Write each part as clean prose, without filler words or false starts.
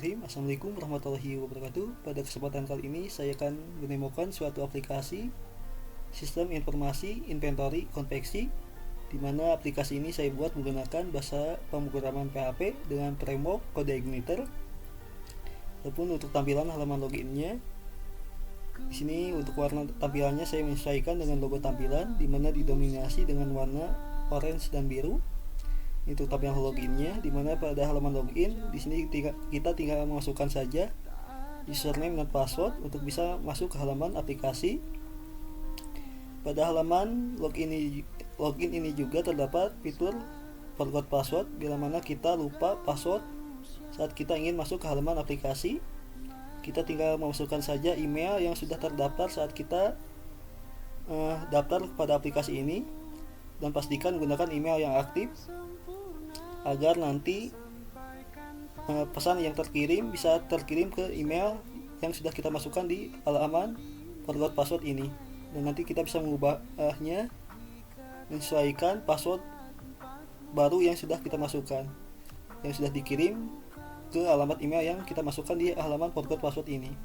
Bismillahirrahmanirrahim. Assalamualaikum warahmatullahi wabarakatuh. Pada kesempatan kali ini saya akan menemukan suatu aplikasi sistem informasi inventory konveksi, di mana aplikasi ini saya buat menggunakan bahasa pemrograman PHP dengan framework kode igniter. Adapun untuk tampilan halaman loginnya, di sini untuk warna tampilannya saya menyesuaikan dengan logo tampilan, di mana didominasi dengan warna orange dan biru. Itu tampilan loginnya, dimana pada halaman login di sini kita tinggal memasukkan saja username dan password untuk bisa masuk ke halaman aplikasi. Pada halaman login ini juga terdapat fitur forgot password, bila mana kita lupa password saat kita ingin masuk ke halaman aplikasi. Kita tinggal memasukkan saja email yang sudah terdaftar saat kita daftar pada aplikasi ini, dan pastikan gunakan email yang aktif agar nanti pesan yang terkirim bisa terkirim ke email yang sudah kita masukkan di halaman forgot password ini, dan nanti kita bisa mengubahnya menyesuaikan password baru yang sudah kita masukkan, yang sudah dikirim ke alamat email yang kita masukkan di halaman forgot password ini.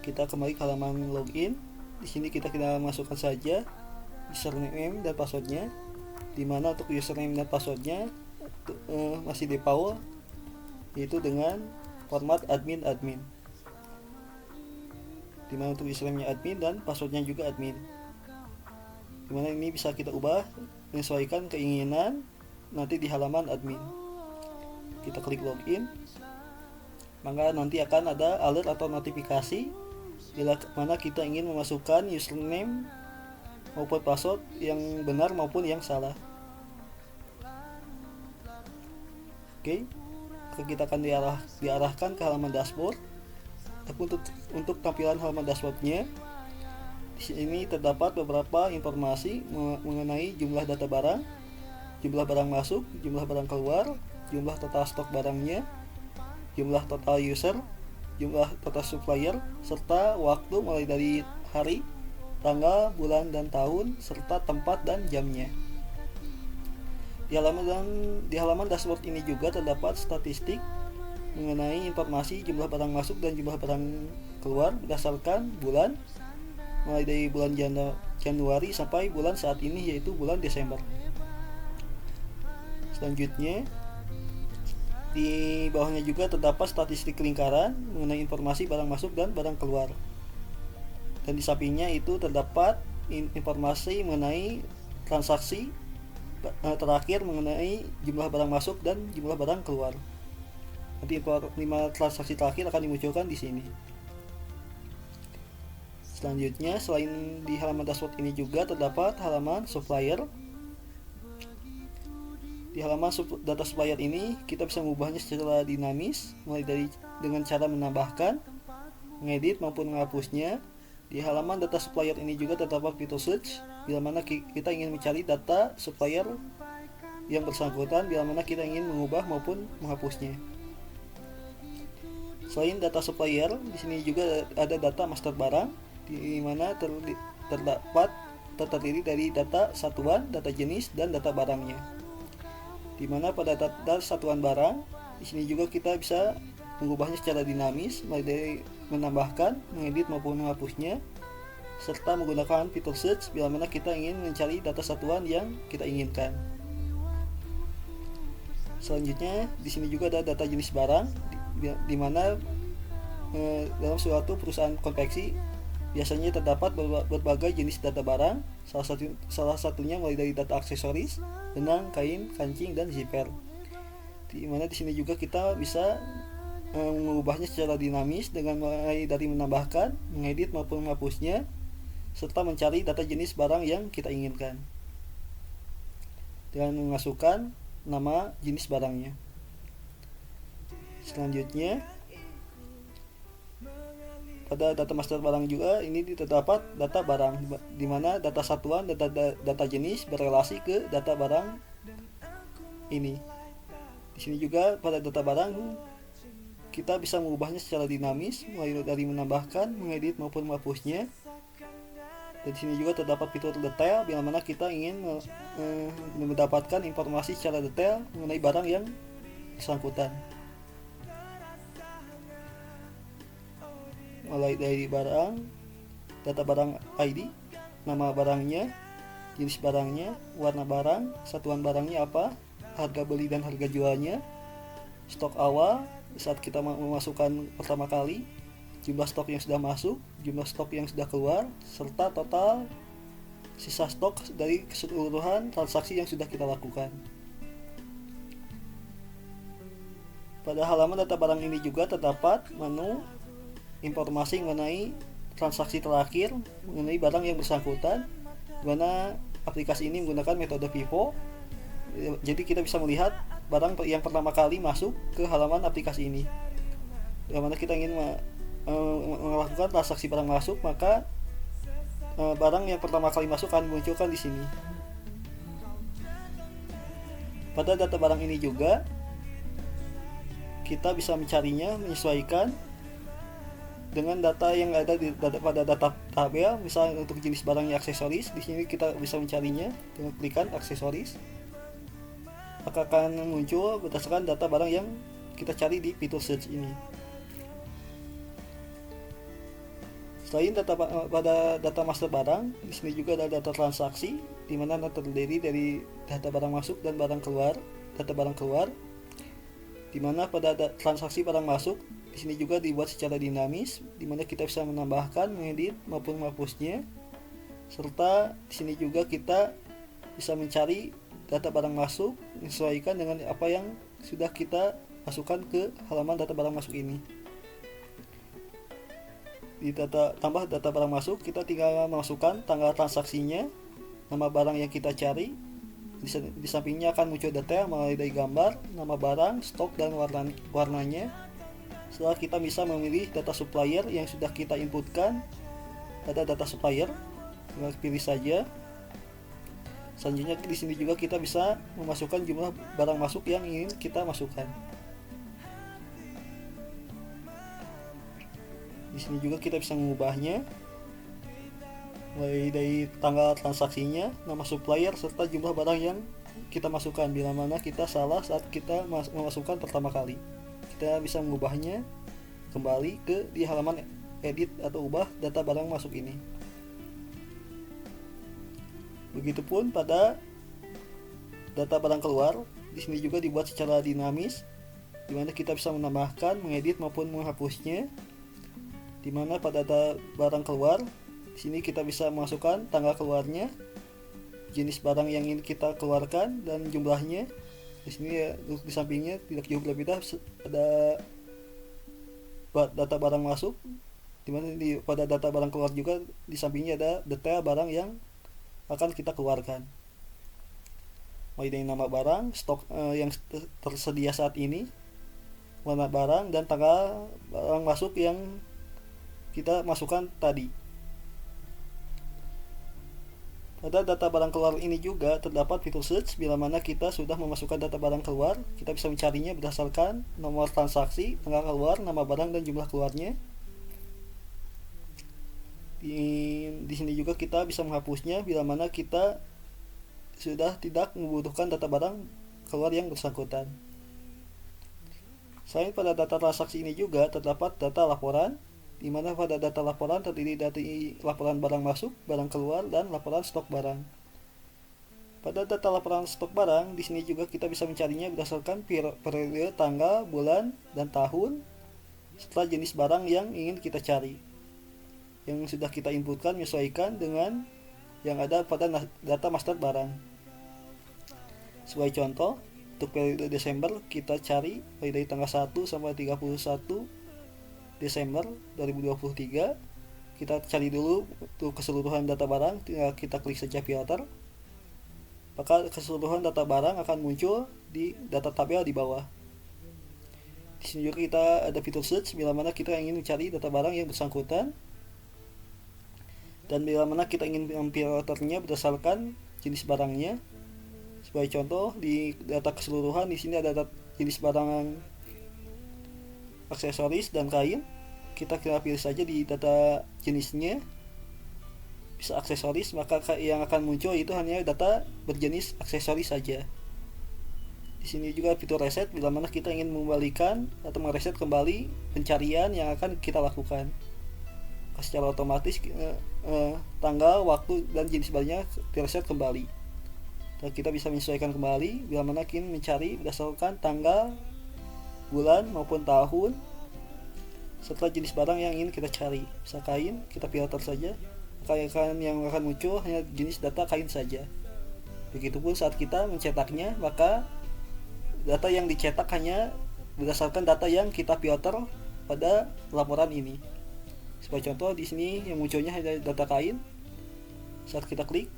Kita kembali ke halaman login. Di sini kita masukkan saja username dan passwordnya, dimana untuk username dan passwordnya masih default, yaitu dengan format admin, dimana untuk username-nya admin dan passwordnya juga admin, dimana ini bisa kita ubah menyesuaikan keinginan nanti di halaman admin. Kita klik login, maka nanti akan ada alert atau notifikasi bila mana kita ingin memasukkan username maupun password yang benar maupun yang salah. Oke, kita akan diarahkan ke halaman dashboard. Tapi untuk tampilan halaman dashboardnya, di sini terdapat beberapa informasi mengenai jumlah data barang, jumlah barang masuk, jumlah barang keluar, jumlah total stok barangnya, jumlah total user, jumlah total supplier, serta waktu mulai dari hari, tanggal, bulan, dan tahun, serta tempat dan jamnya. Di halaman dashboard ini juga terdapat statistik mengenai informasi jumlah barang masuk dan jumlah barang keluar berdasarkan bulan, mulai dari bulan Januari sampai bulan saat ini, yaitu bulan Desember. Selanjutnya, di bawahnya juga terdapat statistik lingkaran mengenai informasi barang masuk dan barang keluar. Dan di sampingnya itu terdapat informasi mengenai transaksi terakhir mengenai jumlah barang masuk dan jumlah barang keluar. Nanti 5 transaksi terakhir akan dimunculkan di sini. Selanjutnya, selain di halaman dashboard ini juga terdapat halaman supplier. Di halaman data supplier ini kita bisa mengubahnya secara dinamis, mulai dari dengan cara menambahkan, mengedit maupun menghapusnya. Di halaman data supplier ini juga terdapat fitur search, bila mana kita ingin mencari data supplier yang bersangkutan, bila mana kita ingin mengubah maupun menghapusnya. Selain data supplier, di sini juga ada data master barang, di mana terdiri dari data satuan, data jenis, dan data barangnya. Di mana pada data satuan barang, di sini juga kita bisa mengubahnya secara dinamis, mulai dari menambahkan, mengedit maupun menghapusnya, serta menggunakan fitur search bila mana kita ingin mencari data satuan yang kita inginkan. Selanjutnya, di sini juga ada data jenis barang, di mana dalam suatu perusahaan konveksi biasanya terdapat berbagai jenis data barang, salah satunya mulai dari data aksesoris, benang, kain, kancing, dan zipper. Di mana di sini juga kita bisa mengubahnya secara dinamis dengan mulai dari menambahkan, mengedit maupun menghapusnya, serta mencari data jenis barang yang kita inginkan dengan memasukkan nama jenis barangnya. Selanjutnya, pada data master barang juga ini terdapat data barang, di mana data satuan dan data jenis berrelasi ke data barang ini. Di sini juga pada data barang kita bisa mengubahnya secara dinamis, mulai dari menambahkan, mengedit maupun menghapusnya. Dan di sini juga terdapat fitur detail, bila mana kita ingin mendapatkan informasi secara detail mengenai barang yang bersangkutan. mulai dari barang, data barang ID, nama barangnya, jenis barangnya, warna barang, satuan barangnya apa, harga beli dan harga jualnya, stok awal saat kita memasukkan pertama kali, jumlah stok yang sudah masuk, jumlah stok yang sudah keluar, serta total sisa stok dari keseluruhan transaksi yang sudah kita lakukan. Pada halaman data barang ini juga terdapat menu informasi mengenai transaksi terakhir mengenai barang yang bersangkutan, di mana aplikasi ini menggunakan metode FIFO. Jadi kita bisa melihat barang yang pertama kali masuk ke halaman aplikasi ini. Di mana kita ingin melakukan transaksi barang masuk, maka barang yang pertama kali masuk akan dimunculkan di sini. Pada data barang ini juga kita bisa mencarinya, menyesuaikan dengan data yang ada pada data tabel. Misalnya untuk jenis barangnya aksesoris, di sini kita bisa mencarinya dengan klikan aksesoris, maka akan muncul berdasarkan data barang yang kita cari di fitur search ini. Selain pada data master barang, di sini juga ada data transaksi, di mana terdiri dari data barang masuk dan barang keluar, data barang keluar. Di mana pada transaksi barang masuk, di sini juga dibuat secara dinamis, di mana kita bisa menambahkan, mengedit maupun menghapusnya. Serta di sini juga kita bisa mencari data barang masuk, menyesuaikan dengan apa yang sudah kita masukkan ke halaman data barang masuk ini. Di tambah data barang masuk, kita tinggal memasukkan tanggal transaksinya, nama barang yang kita cari. Di sampingnya akan muncul detail mulai dari gambar, nama barang, stok, dan warnanya. Setelah kita bisa memilih data supplier yang sudah kita inputkan, ada data supplier, tinggal pilih saja. Selanjutnya di sini juga kita bisa memasukkan jumlah barang masuk yang ingin kita masukkan. Di sini juga kita bisa mengubahnya, mulai dari tanggal transaksinya, nama supplier, serta jumlah barang yang kita masukkan. Bila mana kita salah saat kita memasukkan pertama kali, kita bisa mengubahnya kembali ke di halaman edit atau ubah data barang masuk ini. Begitupun pada data barang keluar, di sini juga dibuat secara dinamis, di mana kita bisa menambahkan, mengedit maupun menghapusnya. Di mana pada data barang keluar, di sini kita bisa memasukkan tanggal keluarnya, jenis barang yang ingin kita keluarkan, dan jumlahnya. Di sini ya, di sampingnya tidak jauh berbeda, ada data barang masuk, di mana pada data barang keluar juga di sampingnya ada detail barang yang akan kita keluarkan. Mulai dari nama barang, stok yang tersedia saat ini, warna barang, dan tanggal barang masuk yang kita masukkan tadi. Pada data barang keluar ini juga terdapat fitur search. Bila mana kita sudah memasukkan data barang keluar, kita bisa mencarinya berdasarkan nomor transaksi, tanggal keluar, nama barang, dan jumlah keluarnya. Di sini juga kita bisa menghapusnya bila mana kita sudah tidak membutuhkan data barang keluar yang bersangkutan. Selain pada data transaksi ini juga terdapat data laporan, di mana pada data laporan terdiri dari laporan barang masuk, barang keluar, dan laporan stok barang. Pada data laporan stok barang, di sini juga kita bisa mencarinya berdasarkan periode, tanggal, bulan, dan tahun, serta jenis barang yang ingin kita cari, yang sudah kita inputkan menyesuaikan dengan yang ada pada data master barang. Sebagai contoh, untuk periode Desember kita cari dari tanggal 1 sampai 31 Desember 2023. Kita cari dulu untuk keseluruhan data barang, tinggal kita klik saja filter, maka keseluruhan data barang akan muncul di data tabel di bawah. Di sini juga kita ada fitur search bila mana kita ingin mencari data barang yang bersangkutan, dan bila mana kita ingin memfilternya berdasarkan jenis barangnya. Sebagai contoh, di data keseluruhan di sini ada jenis barang aksesoris dan kain. Kita pilih saja di data jenisnya, bisa aksesoris, maka yang akan muncul itu hanya data berjenis aksesoris saja. Di sini juga fitur reset bila mana kita ingin mengembalikan atau mereset kembali pencarian yang akan kita lakukan. maka secara otomatis tanggal, waktu, dan jenis barangnya terset kembali. Dan kita bisa menyesuaikan kembali bila mana kita mencari berdasarkan tanggal, bulan maupun tahun serta jenis barang yang ingin kita cari. Bisa kain, kita filter saja, maka yang akan muncul hanya jenis data kain saja. Begitupun saat kita mencetaknya, maka data yang dicetak hanya berdasarkan data yang kita filter pada laporan ini. Sebagai contoh, di sini yang munculnya hanya data kain. Saat kita klik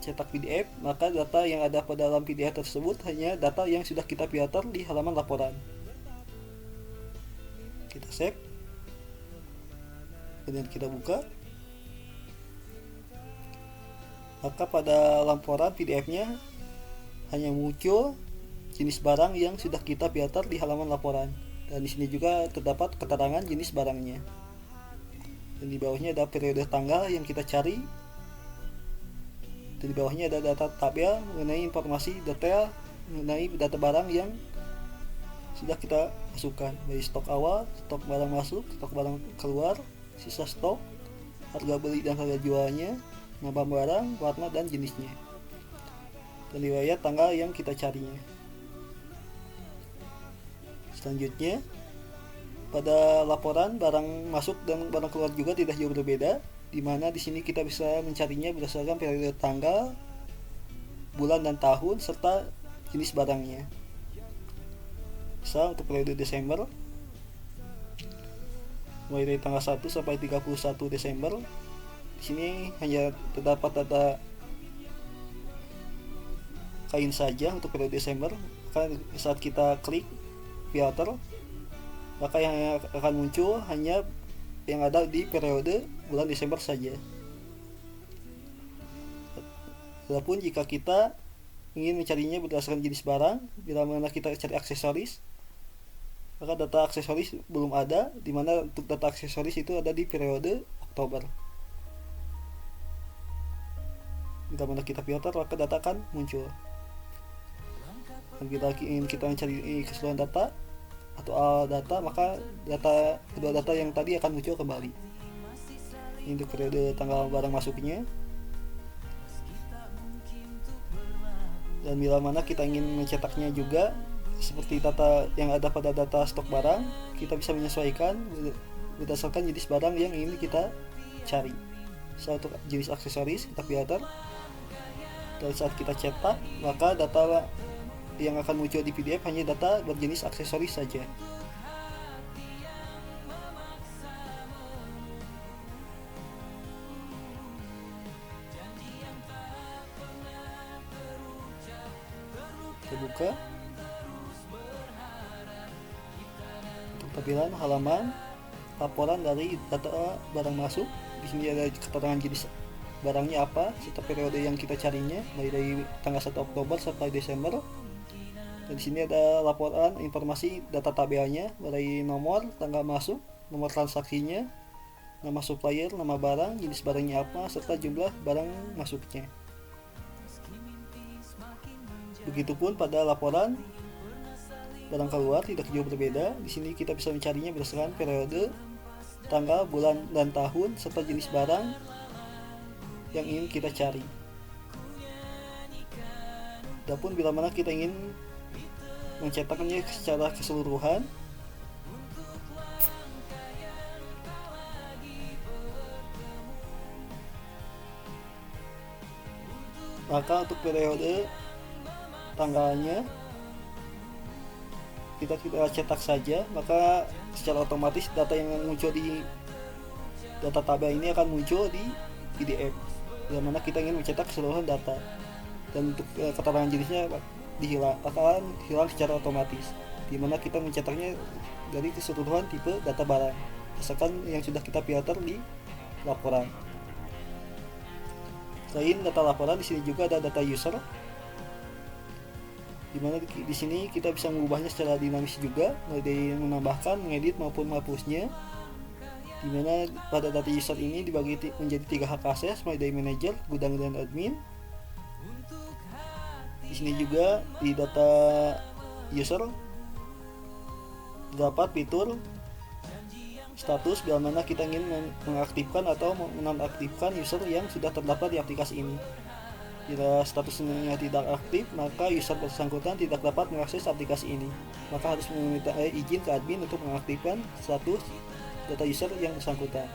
cetak PDF, maka data yang ada pada dalam PDF tersebut hanya data yang sudah kita filter di halaman laporan. Kita save, kemudian kita buka. Maka pada laporan PDF-nya hanya muncul jenis barang yang sudah kita filter di halaman laporan. Dan di sini juga terdapat keterangan jenis barangnya. Dan di bawahnya ada periode tanggal yang kita cari. Dan di bawahnya ada data tabel mengenai informasi detail mengenai data barang yang sudah kita masukkan, dari stok awal, stok barang masuk, stok barang keluar, sisa stok, harga beli dan harga jualnya, nama barang, warna dan jenisnya, dan riwayat tanggal yang kita carinya. Selanjutnya, pada laporan barang masuk dan barang keluar juga tidak jauh berbeda, di mana di sini kita bisa mencarinya berdasarkan periode tanggal, bulan dan tahun serta jenis barangnya. Misal untuk periode Desember, mulai dari tanggal 1 sampai 31 Desember, di sini hanya terdapat data kain saja untuk periode Desember. Maka saat kita klik filter, maka yang akan muncul hanya yang ada di periode bulan Desember saja. Walaupun jika kita ingin mencarinya berdasarkan jenis barang, bila mana kita cari aksesoris, maka data aksesoris belum ada, di mana untuk data aksesoris itu ada di periode Oktober. Bila mana kita filter, maka data akan muncul. Dan bila ingin kita mencari keseluruhan data atau data, maka kedua data yang tadi akan muncul kembali. Ini untuk periode tanggal barang masuknya. Dan bila mana kita ingin mencetaknya juga, seperti data yang ada pada data stok barang, kita bisa menyesuaikan berdasarkan jenis barang yang ingin kita cari. Untuk jenis aksesoris, kita filter. Dan saat kita cetak, maka data yang akan muncul di PDF hanya data berjenis aksesoris saja. Kita buka. Untuk tampilan halaman laporan dari data barang masuk, di sini ada keterangan jenis barangnya apa serta periode yang kita carinya, mulai dari tanggal 1 Oktober sampai Desember. Dan di sini ada laporan informasi data tabelnya, dari nomor, tanggal masuk, nomor transaksinya, nama supplier, nama barang, jenis barangnya apa, serta jumlah barang masuknya. Begitupun pada laporan barang keluar tidak jauh berbeda. Di sini kita bisa mencarinya berdasarkan periode, tanggal, bulan, dan tahun serta jenis barang yang ingin kita cari. Adapun bila mana kita ingin mencetaknya secara keseluruhan, maka untuk periode tanggalnya kita cetak saja, maka secara otomatis data yang muncul di data tabel ini akan muncul di PDF, di mana kita ingin mencetak keseluruhan data. Dan untuk keterangan jenisnya akan hilang secara otomatis, di mana kita mencetaknya dari keseluruhan tipe data barang berdasarkan yang sudah kita filter di laporan. Selain data laporan, di sini juga ada data user, di mana di sini kita bisa mengubahnya secara dinamis juga, mulai dari menambahkan, mengedit maupun menghapusnya. Di mana pada data user ini dibagi menjadi 3 hak akses, mulai dari manajer, gudang, dan admin. Di sini juga di data user terdapat fitur status bila mana kita ingin mengaktifkan atau menonaktifkan user yang sudah terdapat di aplikasi ini. Bila statusnya tidak aktif, maka user bersangkutan tidak dapat mengakses aplikasi ini. Maka harus meminta izin ke admin untuk mengaktifkan status data user yang bersangkutan.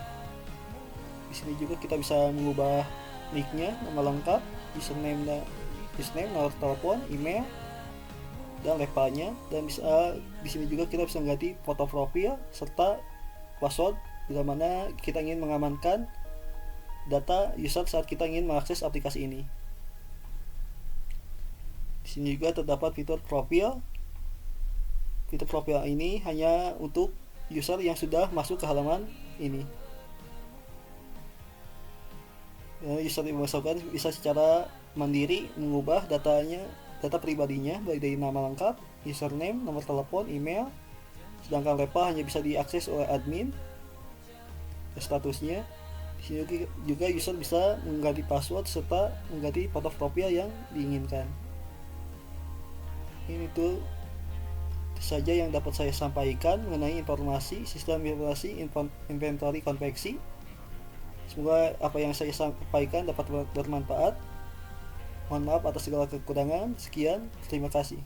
Di sini juga kita bisa mengubah nicknya, nama lengkap, username, nomor telepon, email, dan levelnya. Dan bisa di sini juga kita bisa mengganti foto profil serta password bila mana kita ingin mengamankan data user saat kita ingin mengakses aplikasi ini. Di sini juga terdapat fitur profil. Fitur profil ini hanya untuk user yang sudah masuk ke halaman ini. User yang bersangkutan bisa secara mandiri mengubah data pribadinya, baik dari nama lengkap, username, nomor telepon, email. Sedangkan level hanya bisa diakses oleh admin. Statusnya di sini juga user bisa mengganti password serta mengganti foto profil yang diinginkan. Ini tuh saja yang dapat saya sampaikan mengenai informasi sistem informasi inventory konveksi. Semoga apa yang saya sampaikan dapat bermanfaat. Mohon maaf atas segala kekurangan. Sekian, terima kasih.